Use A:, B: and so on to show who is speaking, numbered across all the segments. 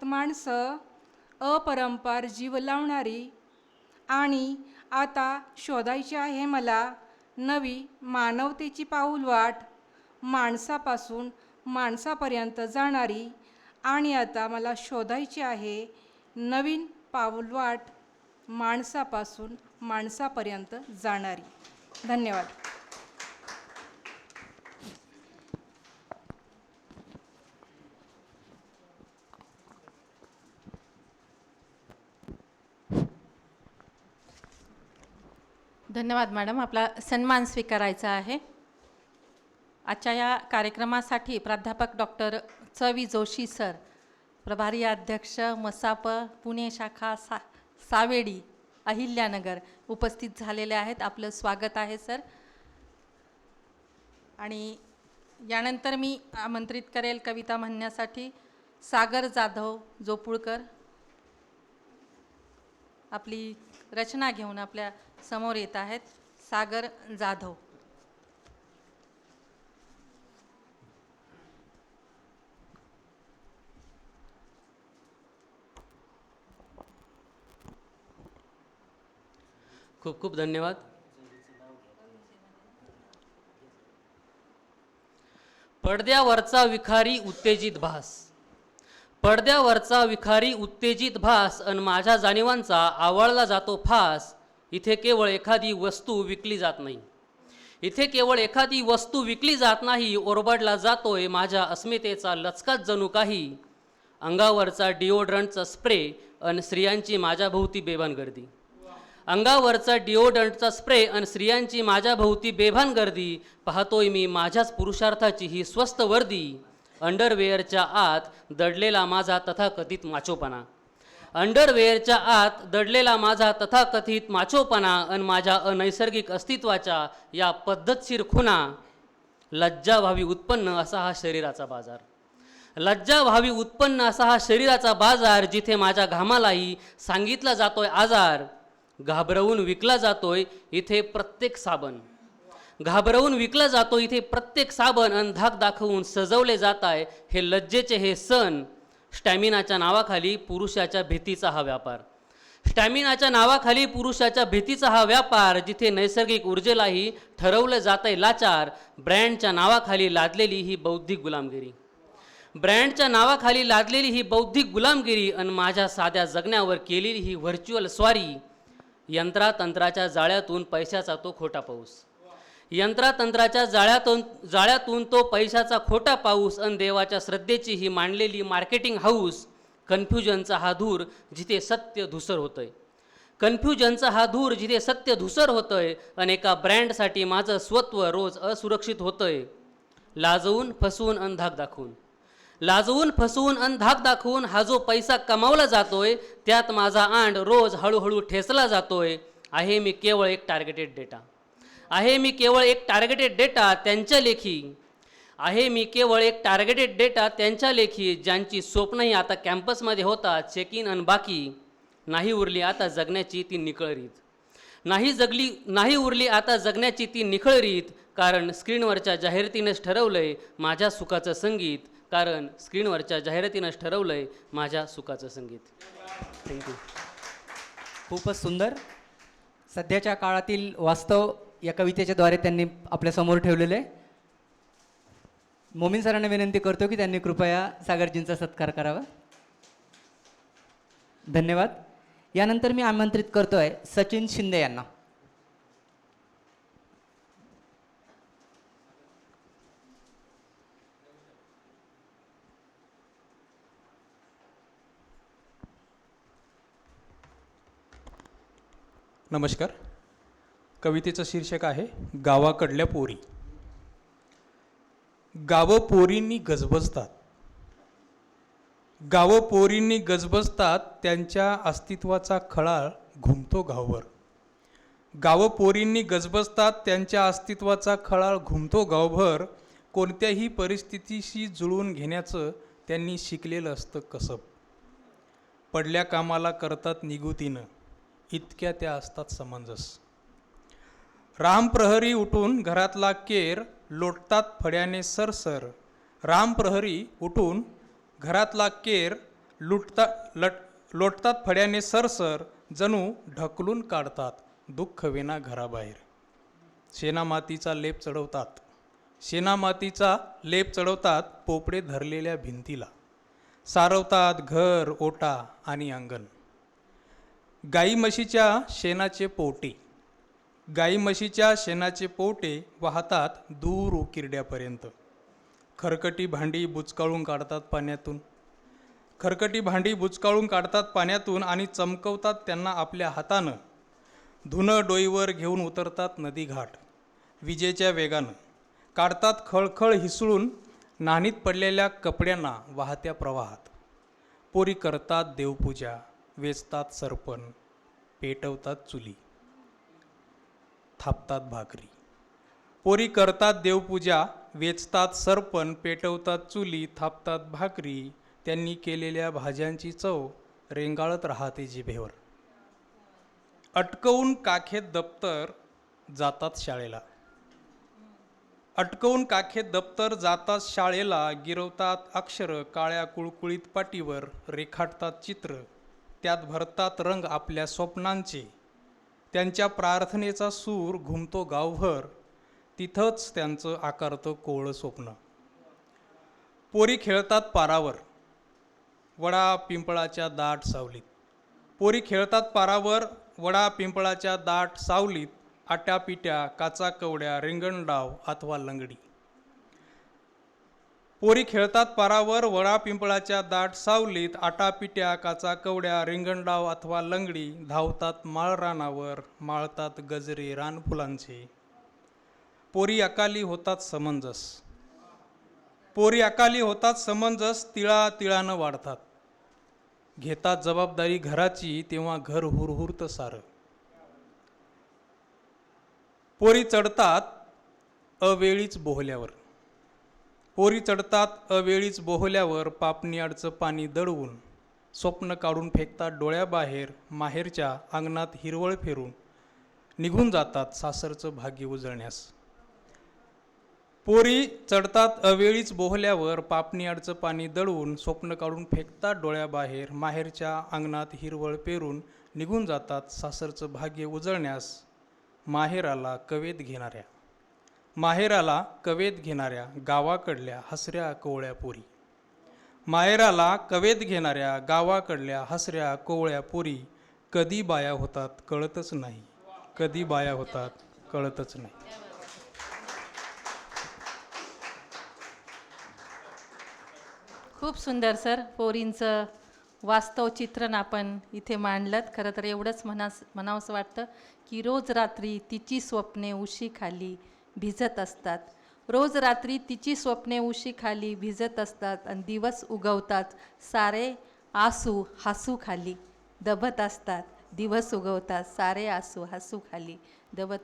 A: माणसं अपरंपार जीव लावणारी आणि आता शोधायची आहे मला नवी मानवतेची पाऊलवाट, माणसापासून माणसापर्यंत जाणारी. आणि आता मला शोधायची आहे नवीन पाऊलवाट, माणसापासून माणसापर्यंत जाणारी. धन्यवाद.
B: धन्यवाद मॅडम. आपला सन्मान स्वीकारायचा आहे. आजच्या या कार्यक्रमासाठी प्राध्यापक डॉक्टर च.वी. जोशी सर, प्रभारी अध्यक्ष मसाप पुणे शाखा सावेडी अहिल्यानगर उपस्थित झालेले आहेत. आपलं स्वागत आहे सर. आणि यानंतर मी आमंत्रित करेल कविता म्हणण्यासाठी सागर जाधव जोपुळकर आपली रचना घेऊन आपल्या समोर येत आहेत. सागर जाधव.
C: खूप खूप धन्यवाद. पडद्यावरचा विखारी उत्तेजित भास, पडद्यावरचा विखारी उत्तेजित भास अन माझ्या जाणीवांचा आवळला जातो फास. इथे केवळ एखादी वस्तू विकली जात नाही, इथे केवळ एखादी वस्तू विकली जात नाही, ओरबडला जातोय माझ्या अस्मितेचा लचकाच जणू काही. अंगावरचा डिओड्रंटचा स्प्रे अन स्त्रियांची माझ्या भोवती बेभान गर्दी, अंगावरचा डिओड्रंटचा स्प्रे अन स्त्रियांची माझ्या भोवती बेभान गर्दी. पाहतोय मी माझ्याच पुरुषार्थाची ही स्वस्त वर्दी. अंडरवेअरच्या आत दडलेला माझा तथाकथित माचोपणा, अंडरवेअरच्या आत दडलेला माझा तथाकथित माचोपणा अन माझ्या अनैसर्गिक अस्तित्वाच्या या पद्धतशीर खुणा. लज्जा व्हावी उत्पन्न असा हा शरीराचा बाजार, लज्जा व्हावी उत्पन्न असा हा शरीराचा बाजार. जिथे माझ्या घामालाही सांगितला जातोय आजार. घाबरवून विकला जातोय इथे प्रत्येक साबण, घाबरवून विकला जातो इथे प्रत्येक साबण. अन धाक दाखवून सजवले जात आहे हे लज्जेचे हे सण. स्टॅमिनाच्या नावाखाली पुरुषाच्या भीतीचा हा व्यापार, स्टॅमिनाच्या नावाखाली पुरुषाच्या भीतीचा हा व्यापार. जिथे नैसर्गिक ऊर्जेलाही ठरवलं जात आहे लाचार. ब्रँडच्या नावाखाली लादलेली ही बौद्धिक गुलामगिरी, ब्रँडच्या नावाखाली लादलेली ही बौद्धिक गुलामगिरी. अन माझ्या साध्या जगण्यावर केलेली ही व्हर्च्युअल स्वारी. यंत्रातंत्राच्या जाळ्यातून पैशाचा तो खोटा पाऊस, यंत्रातंत्राच्या जाळ्यातून तो पैशाचा खोटा पाऊस. अन देवाच्या श्रद्धेची ही मांडलेली मार्केटिंग हाऊस. कन्फ्युजनचा हा धूर जिथे सत्य धुसर होतंय, कन्फ्युजनचा हा धूर जिथे सत्य धुसर होतंय. अन एका ब्रँडसाठी माझं स्वत्व रोज असुरक्षित होतंय. लाजवून फसवून अन धाक दाखवून, लाजवून फसवून अन धाक दाखवून हा जो पैसा कमावला जातोय त्यात माझा आंड रोज हळूहळू ठेचला जातोय. आहे मी केवळ एक टार्गेटेड डेटा, आहे मी केवळ एक टार्गेटेड डेटा त्यांच्या लेखी, आहे मी केवळ एक टार्गेटेड डेटा त्यांच्या लेखी. ज्यांची स्वप्नही आता कॅम्पसमध्ये होतात चेक इन अन बाकी. नाही उरली आता जगण्याची ती निखळरीत, नाही उरली आता जगण्याची ती निखळरीत. कारण स्क्रीनवरच्या जाहिरातीनेच ठरवलंय माझ्या सुखाचं संगीत, कारण स्क्रीनवरच्या जाहिरातीनंच ठरवलंय माझ्या सुखाचं संगीत. थँक्यू.
D: खूपच सुंदर. सध्याच्या काळातील वास्तव या कवितेच्या द्वारे त्यांनी आपल्यासमोर ठेवलेलं आहे. मोमीन सरांना विनंती करतो की त्यांनी कृपया सागरजींचा सत्कार करावा. धन्यवाद. यानंतर मी आमंत्रित करतोय सचिन शिंदे यांना.
E: नमस्कार. कवितेचं शीर्षक आहे गावाकडल्या पोरी. गावं पोरींनी गजबजतात, गावं पोरींनी गजबजतात, त्यांच्या अस्तित्वाचा खळाळ घुमतो गावभर. गावं पोरींनी गजबजतात, त्यांच्या अस्तित्वाचा खळाळ घुमतो गावभर. कोणत्याही परिस्थितीशी जुळवून घेण्याचं त्यांनी शिकलेलं असतं कसब. पडल्या कामाला करतात निगुतीनं, इतक्या त्या असतात समंजस. रामप्रहरी उठून घरातला केर लोटतात फड्याने सरसर. रामप्रहरी उठून घरातला केर लोटतात फड्याने सरसर, जणू ढकलून काढतात दुःख विना घराबाहेर. शेणामातीचा लेप चढवतात पोपडे धरलेल्या भिंतीला. सारवतात घर, ओटा आणि अंगण. गाई म्हशीच्या शेणाचे पोटे वाहतात दूर उकिरड्यापर्यंत. खरकटी भांडी बुचकाळून काढतात पाण्यातून आणि चमकवतात त्यांना आपल्या हातानं. धुणं डोईवर घेऊन उतरतात नदीघाट. विजेच्या वेगानं काढतात खळखळ हिसळून नाहीत पडलेल्या कपड्यांना वाहत्या प्रवाहात. पोरी करतात देवपूजा, वेचतात सरपण, पेटवतात चुली, थापतात भाकरी. पोरी करतात देवपूजा, वेचतात सरपण, पेटवतात चुली, थापतात भाकरी. त्यांनी केलेल्या भाज्यांची चव रेंगाळत राहते जिभेवर. अटकवून काखेत दप्तर जातात शाळेला. गिरवतात अक्षर काळ्या कुळकुळीत पाटीवर. रेखाटतात चित्र, त्यात भरतात रंग आपल्या स्वप्नांचे. त्यांच्या प्रार्थनेचा सूर घुमतो गावभर, तिथंच त्यांचं आकारतं कोवळं स्वप्न. पोरी खेळतात पारावर, वडा पिंपळाच्या दाट सावलीत. आट्यापिट्या, काचा कवड्या, रिंगणडाव अथवा लंगडी. पोरी खेळतात पारावर, वडा पिंपळाच्या दाट सावलीत. आटापिट्या, काचा कवड्या, रिंगणडाव अथवा लंगडी. धावतात माळरानावर, माळतात गजरे रानफुलांचे. पोरी अकाली होतात समंजस, तिळानं वाढतात. घेतात जबाबदारी घराची, तेव्हा घर हुरहुरतं सारं. पोरी चढतात अवेळीच बोहल्यावर. पापणीआडचं पाणी दळवून स्वप्न काढून फेकतात डोळ्याबाहेर. माहेरच्या अंगणात हिरवळ फिरून निघून जातात सासरचं भाग्य उजळण्यास. पोरी चढतात अवेळीच बोहल्यावर, पापणीआडचं पाणी दळवून स्वप्न काढून फेकतात डोळ्याबाहेर. माहेरच्या अंगणात हिरवळ पेरून निघून जातात सासरचं भाग्य उजळण्यास. माहेराला कवेत घेणाऱ्या गावाकडल्या हसऱ्या कोवळ्या पोरी कधी बाया होतात कळतच नाही.
B: खूप सुंदर सर. पोरींचं वास्तव चित्रण आपण इथे मांडलं. खरं तर एवढंच म्हणावंसं वाटतं की रोज रात्री तिची स्वप्ने उशीखाली भिजत असतात. आणि दिवस उगवतात सारे आसू हसू खाली दबत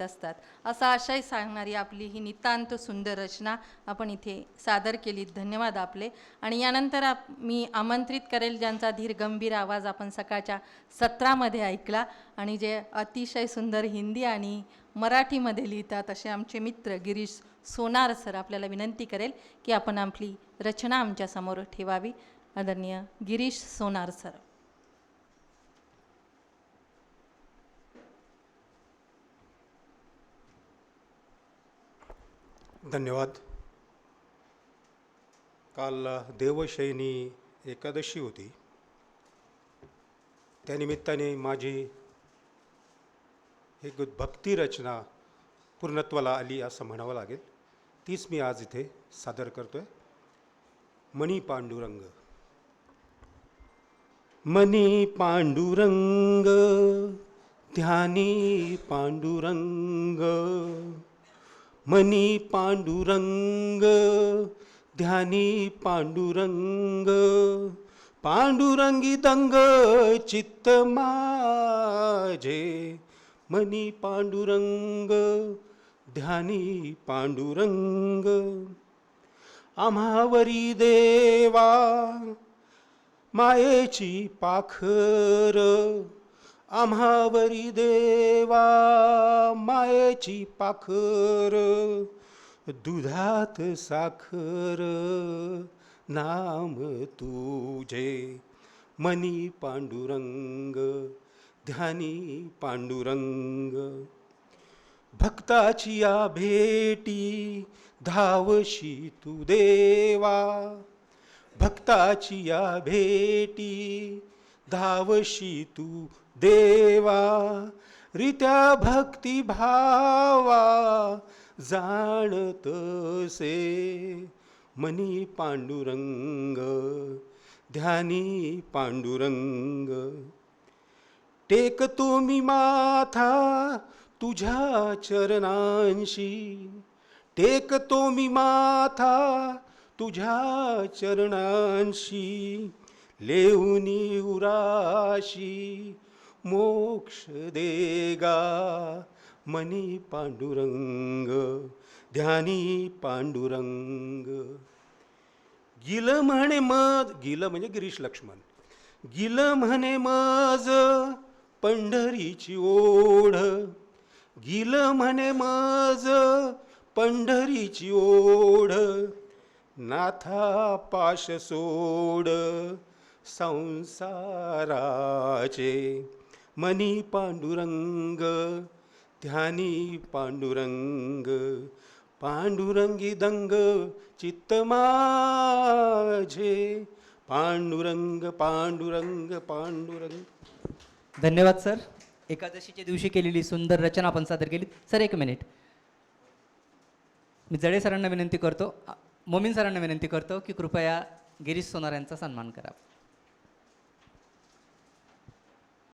B: असतात. असा आशय सांगणारी आपली ही नितांत सुंदर रचना आपण इथे सादर केली. धन्यवाद आपले. आणि यानंतर मी आमंत्रित करेल ज्यांचा धीर गंभीर आवाज आपण सकाळच्या सत्रामध्ये ऐकला आणि जे अतिशय सुंदर हिंदी आणि मराठीमध्ये लिहितात असे आमचे मित्र गिरीश सोनार सर. आपल्याला विनंती करेल की आपण आपली रचना आमच्यासमोर ठेवावी. आदरणीय गिरीश सोनार सर.
F: धन्यवाद. काल देवशयनी एकादशी होती. त्यानिमित्ताने माझी एक भक्ती रचना पूर्णत्वाला आली असं म्हणावं लागेल. तीच मी आज इथे सादर करतोय. मणी पांडुरंग. मणी पांडुरंग ध्यानी पांडुरंग. मणी पांडुरंग ध्यानी पांडुरंग. पांडुरंगी दंग चित्त माझे. मणी पांडुरंग ध्यानी पांडुरंग. आम्हावरी देवा मायेची पाखर. आम्हावरी देवा मायेची पाखर. दुधात साखर नाम तुझे. मनी पांडुरंग ध्यानी पांडुरंग. भक्ताची या भेटी धावशी तू देवा, भक्ताची या भेटी धावशी तू देवा. रित्या भक्ती भावा जाणतसे, मनी पांडुरंग ध्यानी पांडुरंग. टेकतो मी माथा तुझ्या चरणांशी, टेकतो मी माथा तुझ्या चरणांशी. लेऊनी उराशी मोक्ष देगा, मनी पांडुरंग ध्यानी पांडुरंग. गिल म्हणे मज, गिल म्हणजे गिरीश लक्ष्मण, गिल म्हणे मज पंढरीची ओढ, गिल म्हणे मज पंढरीची ओढ. नाथा पाश सोड संसाराचे, मनी पांडुरंग ध्यानी पांडुरंग. पांडुरंगी दंग चित्त माझे, पांडुरंग पांडुरंग पांडुरंग.
D: धन्यवाद सर. एकादशीच्या दिवशी केलेली सुंदर रचना आपण सादर केली. सर 1 मिनिट, मी जडे सरांना विनंती करतो, मोमीन सरांना विनंती करतो की कृपया गिरीश सोनार यांचा सन्मान करा.